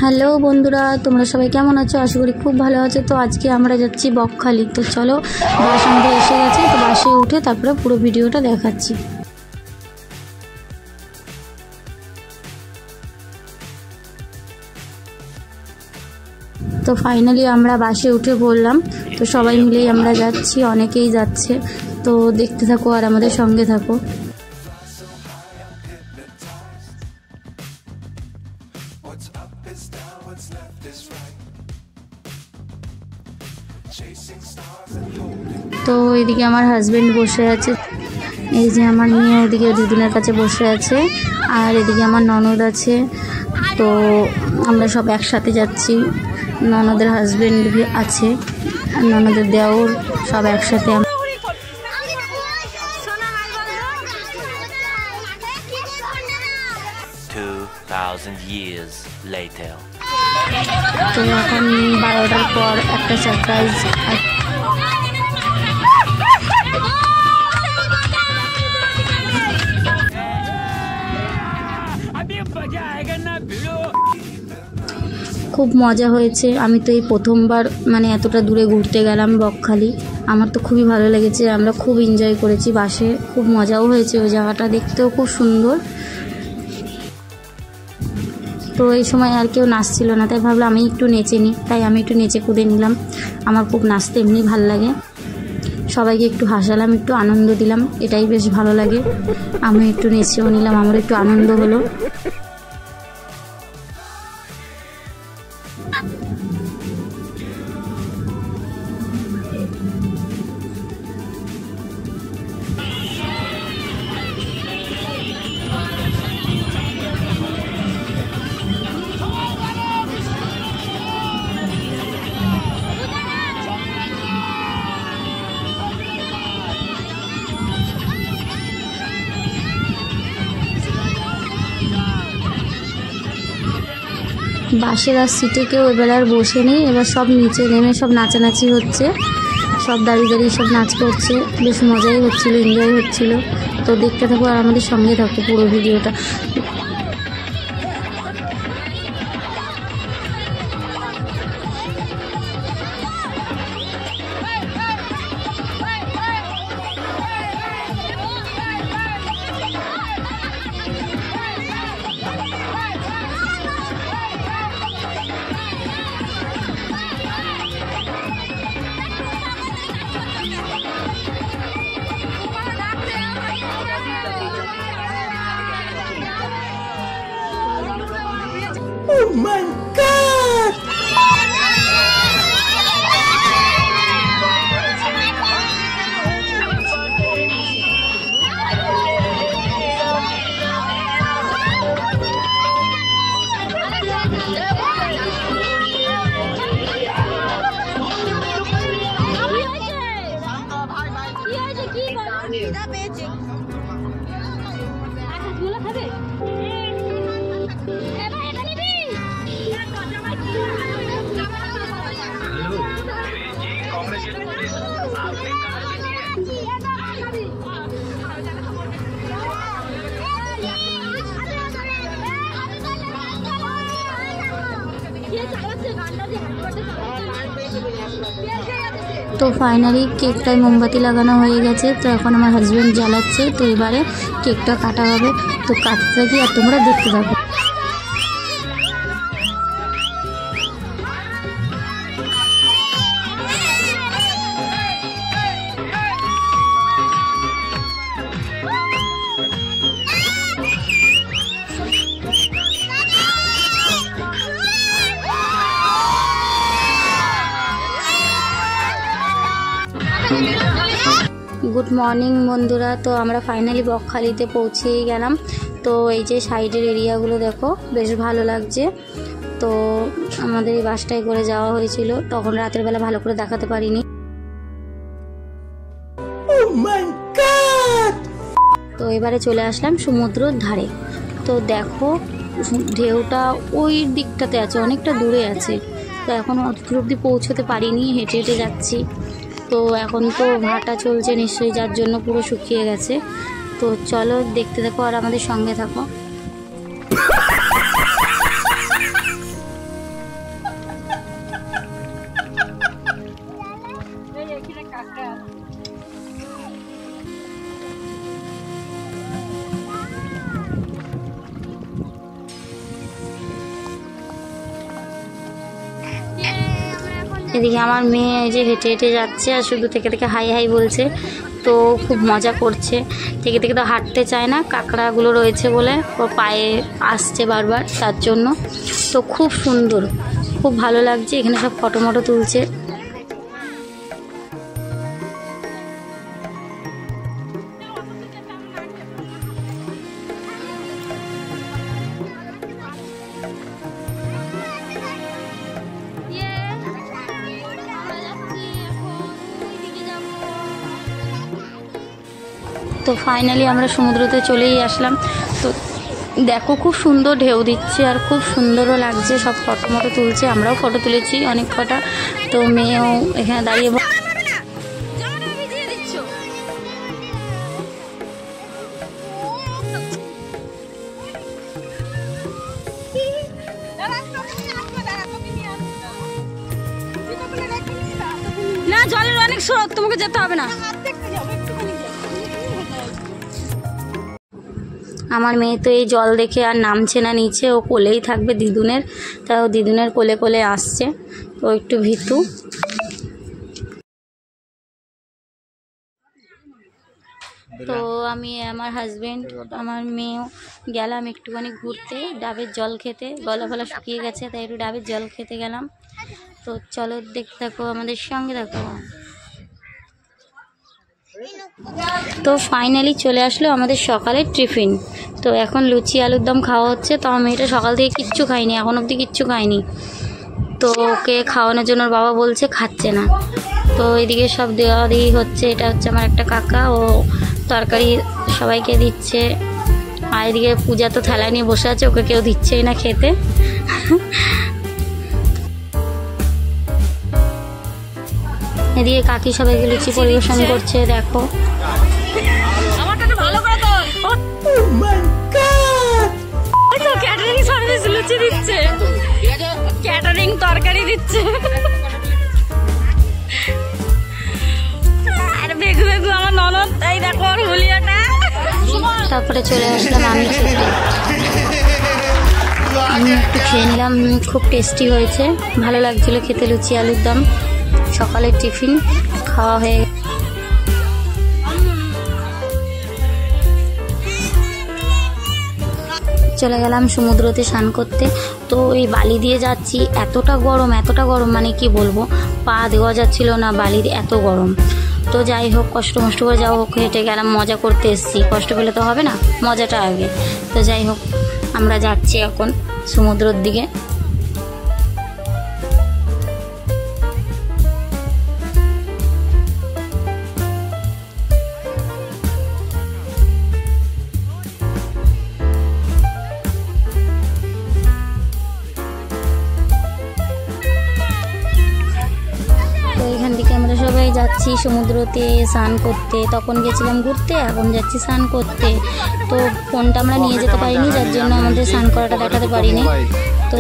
Hello বন্ধুরা, তোমরা সবাই কেমন আছো? আশা করি খুব ভালো আছো। তো আজকে আমরা যাচ্ছি বকখালি। তো চলো, বাস আমাদের এসে গেছে। তো বাসে উঠে তারপরে পুরো ভিডিওটা দেখাচ্ছি। তো ফাইনালি আমরা বাসে উঠে পড়লাম। তো সবাই মিলেই আমরা যাচ্ছি, অনেকেই যাচ্ছে। তো দেখতে থাকো আর আমাদের সঙ্গে থাকো। তো এদিকে আমার হাজবেন্ড বসে আছে, এই যে আমার মেয়ে ওদিকে দিদিনের কাছে বসে আছে, আর এদিকে আমার ননদ আছে। তো আমরা সব একসাথে যাচ্ছি। ননদের হাজবেন্ড আছে, ননদের দেওর, সব একসাথে। তো এখন 12টার পর একটা সারপ্রাইজ। খুব মজা হয়েছে। আমি তো এই প্রথমবার এতটা দূরে ঘুরতে গেলাম বকখালি। আমার তো খুবই ভালো লেগেছে, আমরা খুব এনজয় করেছি বাসে, খুব মজাও হয়েছে। ওই জায়গাটা দেখতেও খুব সুন্দর। তো এই সময় আর কেউ নাচছিল না, তাই ভাবলাম আমি একটু নেচে নিই। তাই আমি একটু নেচে কুদে নিলাম। আমার খুব নাচতে এমনি ভালো লাগে। সবাইকে একটু হাসালাম, একটু আনন্দ দিলাম, এটাই বেশ ভালো লাগে। আমি একটু নেচেও নিলাম, আমার একটু আনন্দ হলো। বাসের আর সিটে কেউ এবার আর বসে নেই। এবার সব নিচে নেমে সব নাচানাচি হচ্ছে, সব দাঁড়িয়ে দাঁড়িয়ে সব নাচ করছে। বেশ মজাই হচ্ছিলো, এনজয় হচ্ছিলো। তো দেখতে থাকো আর আমাদের সঙ্গে থাকো পুরো ভিডিওটা। Oh my God! তো ফাইনালি কেকটায় মোমবাতি লাগানো হয়ে গেছে। তো এখন আমার হাজব্যান্ড জ্বালাচ্ছে। তো এবারে কেকটা কাটা হবে। তো কাটতে থাকি আর তোমরা দেখতে থাকো। গুড মর্নিং বন্ধুরা। তো আমরা ফাইনালি বকখালিতে পৌঁছেই গেলাম। তো এই যে সাইডের এরিয়াগুলো দেখো, বেশ ভালো লাগছে। তো আমাদের এই বাসটায় করে যাওয়া হয়েছিল, তখন রাতের বেলা ভালো করে দেখাতে পারিনি। তো এবারে চলে আসলাম সমুদ্রের ধারে। তো দেখো ঢেউটা ওই দিকটাতে আছে, অনেকটা দূরে আছে। তো এখন অত দূর অবধি পৌঁছতে পারিনি, হেঁটে হেঁটে যাচ্ছি। তো এখন তো ভাটা চলছে নিশ্চয়ই, যার জন্য পুরো শুকিয়ে গেছে। তো চলো দেখতে থাকো আর আমাদের সঙ্গে থাকো। এদিকে আমার মেয়ে এই যে হেঁটে হেঁটে যাচ্ছে আর শুধু থেকে থেকে হাই হাই বলছে, তো খুব মজা করছে। থেকে থেকে তো হাঁটতে চায় না, কাঁকড়াগুলো রয়েছে বলে ও পায়ে আসছে বারবার, তার জন্য। তো খুব সুন্দর, খুব ভালো লাগছে। এখানে সব ফটো মটো তুলছে। তো ফাইনালি আমরা সমুদ্রতে চলেই আসলাম। তো দেখো খুব সুন্দর ঢেউ দিচ্ছে আর খুব সুন্দরও লাগছে, সব ফটো মটো তুলছে, আমরাও ফটো তুলেছি অনেক কটা। তো মেয়েও এখানে দাঁড়িয়ে না, জলের অনেক স্রোত, তোমাকে যেতে হবে না। আমার মেয়ে তো এই জল দেখে আর নামছে না নিচে, ও কোলেই থাকবে দিদুনের, তাও দিদুনের কোলে কোলে আসছে। তো একটু ভীতু। তো আমি, আমার হাজবেন্ড, আমার মেয়েও গেলাম একটুখানি ঘুরতে, ডাবের জল খেতে। গলা ফলা শুকিয়ে গেছে, তাই একটু ডাবের জল খেতে গেলাম। তো চলো দেখতে থাকো, আমাদের সঙ্গে থাকো। তো ফাইনালি চলে আসলো আমাদের সকালের টিফিন। তো এখন লুচি আলুর দম খাওয়া হচ্ছে। তো আমার মেয়েটা সকাল থেকে কিচ্ছু খায়নি, এখন অবধি কিচ্ছু খায়নি। তো ওকে খাওয়ানোর জন্য ওর বাবা বলছে, খাচ্ছে না। তো এদিকে সব দেওয়া দিই হচ্ছে। এটা হচ্ছে আমার একটা কাকা, ও তরকারি সবাইকে দিচ্ছে। আর এদিকে পূজা তো থালা নিয়ে বসে আছে, ওকে কেউ দিচ্ছেই না খেতে। এদিকে কাকি সবাইকে লুচি পরিবেশন করছে, দেখো। ক্যাটারিং সার্ভিস লুচি দিচ্ছে, ক্যাটারিং তরকারি দিচ্ছে। আর বেগু বেগু আমার ননদ, এই দেখো আর হুলিয়াটা। তারপরে চলে আসলাম আমি খেতে। আমি একটু খেয়ে নিলাম, খুব টেস্টি হয়েছে, ভালো লাগছিল খেতে লুচি আলুর দম। সকালের টিফিন খাওয়া হয়ে চলে গেলাম সমুদ্রতে স্নান করতে। তো এই বালি দিয়ে যাচ্ছি, এতটা গরম মানে কি বলবো, পা দেওয়া যাচ্ছিল না, বালির এত গরম। তো যাই হোক, কষ্ট মষ্ট করে যাও হোক, হেঁটে গেলাম, মজা করতে এসেছি, কষ্ট পেলে তো হবে না, মজাটা আগে। তো যাই হোক, আমরা যাচ্ছি এখন সমুদ্রের দিকে। এখান থেকে আমরা সবাই যাচ্ছি সমুদ্রতে স্নান করতে। তখন গেছিলাম ঘুরতে, এখন যাচ্ছি স্নান করতে। তো ফোনটা আমরা নিয়ে যেতে পারিনি, যার জন্য আমাদের স্নান করাটা দেখাতে পারিনি। তো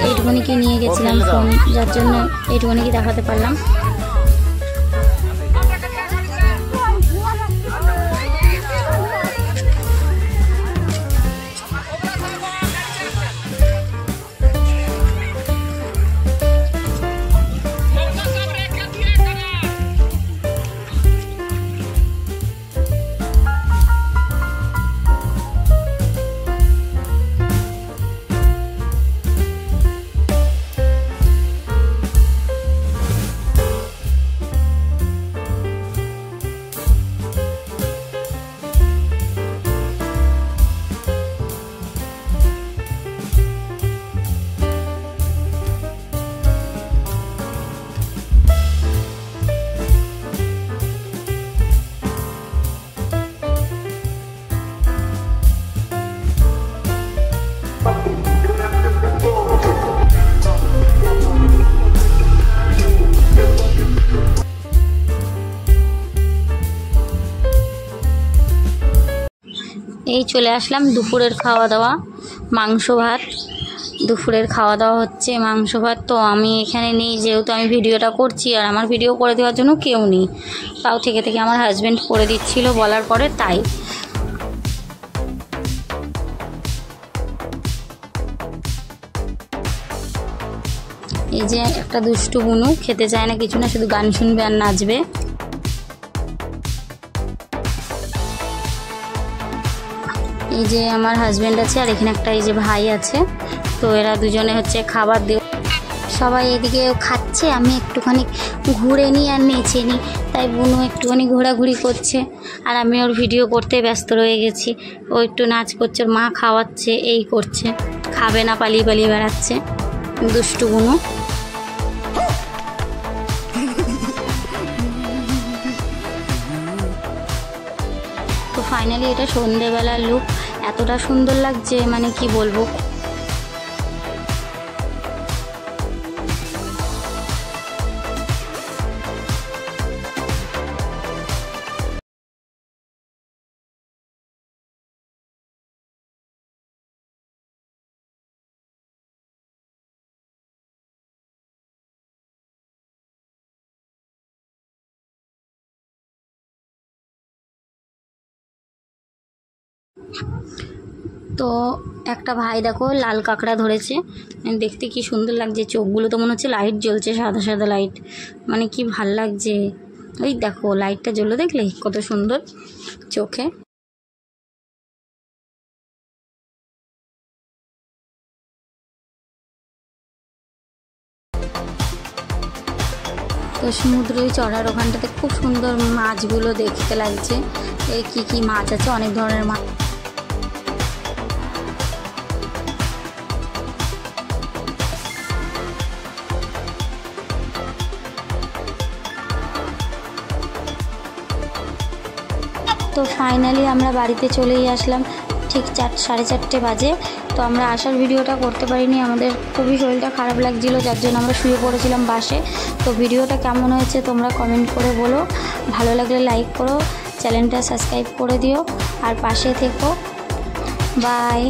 এইটুকুনিকে নিয়ে গেছিলাম ফোন, যার জন্য এইটুকুনিকে দেখাতে পারলাম। এই চলে আসলাম দুপুরের খাওয়া দাওয়া, মাংস ভাত। দুপুরের খাওয়া দাওয়া হচ্ছে মাংস ভাত। তো আমি এখানে নেই, যেহেতু আমি ভিডিওটা করছি, আর আমার ভিডিও করে দেওয়ার জন্য কেউ নেই, তাও থেকে থেকে আমার হাজব্যান্ড করে দিচ্ছিল বলার পরে, তাই। এই যে একটা দুষ্টু বুনু, খেতে চায় না কিছু না, শুধু গান শুনবে আর নাচবে। এই যে আমার হাজব্যান্ড আছে আর এখানে একটা এই যে ভাই আছে। তো এরা দুজনে হচ্ছে খাবার দিয়ে সবাই এদিকে খাচ্ছে, আমি একটুখানি ঘুরে নিই আর নেচে নিই। তাই বুনু একটুখানি ঘোরাঘুরি করছে আর আমি ওর ভিডিও করতে ব্যস্ত রয়ে গেছি। ও একটু নাচ করছে, ওর মা খাওয়াচ্ছে, এই করছে, খাবে না, পালিয়ে পালিয়ে বেড়াচ্ছে দুষ্টু বুনু। তো ফাইনালি এটা সন্ধেবেলার লুক, এতটা সুন্দর লাগছে মানে কি বলবো। তো একটা ভাই দেখো লাল কাঁকড়া ধরেছে, দেখতে কি সুন্দর লাগছে, চোখগুলো তো মনে হচ্ছে লাইট জ্বলছে, সাদা সাদা লাইট, মানে কি ভাল লাগছে। ওই দেখো লাইটটা জ্বললো, দেখলে কত সুন্দর চোখে। তো সমুদ্রে চড়ার ওখানটাতে খুব সুন্দর মাছগুলো দেখতে লাগছে। এই কি মাছ আছে, অনেক ধরনের মাছ। তো ফাইনালি আমরা বাড়িতে চলেই আসলাম, ঠিক 4:30 বাজে। তো আমরা আসার ভিডিওটা করতে পারিনি, আমাদের খুবই শরীরটা খারাপ লাগছিল, যার জন্য আমরা শুয়ে পড়েছিলাম বাসে। তো ভিডিওটা কেমন হয়েছে তোমরা কমেন্ট করে বলো, ভালো লাগলে লাইক করো, চ্যানেলটা সাবস্ক্রাইব করে দিও আর পাশে থেকো। বাই।